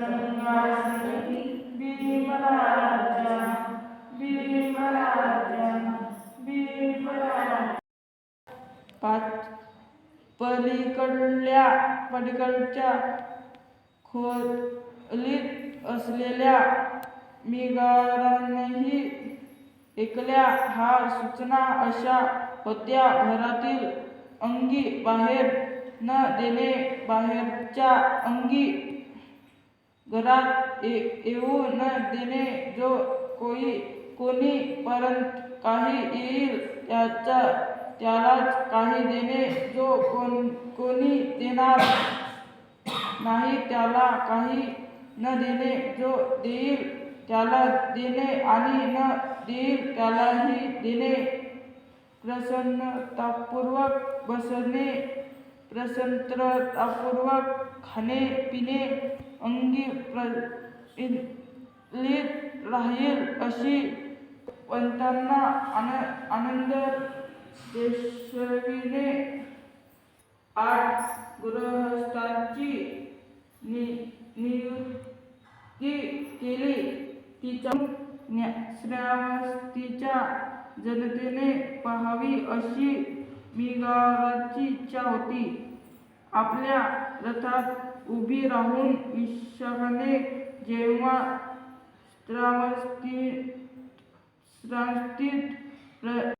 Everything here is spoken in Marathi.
रंगासाठी भीमराजा भीमराजा भीमराजा. पलीकडच्या खोलीत असलेल्या मिगारांनीही ऐकल्या. ह्या सूचना अशा होत्या: घरातील अंगी बाहेर न देणे, बाहेरच्या अंगी घरात येऊ न देणे, जो कोणी परत काही येईल त्यालाच काही देणे, जो कोणी देणार नाही त्याला काही न देणे, जो देईल त्याला देणे आणि न देईल त्यालाही देणे, प्रसन्नतापूर्वक बसणे, प्रसन्नतापूर्वक खाणे पिणे, अंगी प्रफुल्लित राहील अशी पंतांना आनंद देशविणे. 8 गृहस्थांची नियुक्ती केली. तिच्या श्रावस्तीच्या जनतेने पाहावी अशी मिगारांची इच्छा होती. आपल्या रथात उभी राहून विशाखाने जेव्हा श्रावस्तीत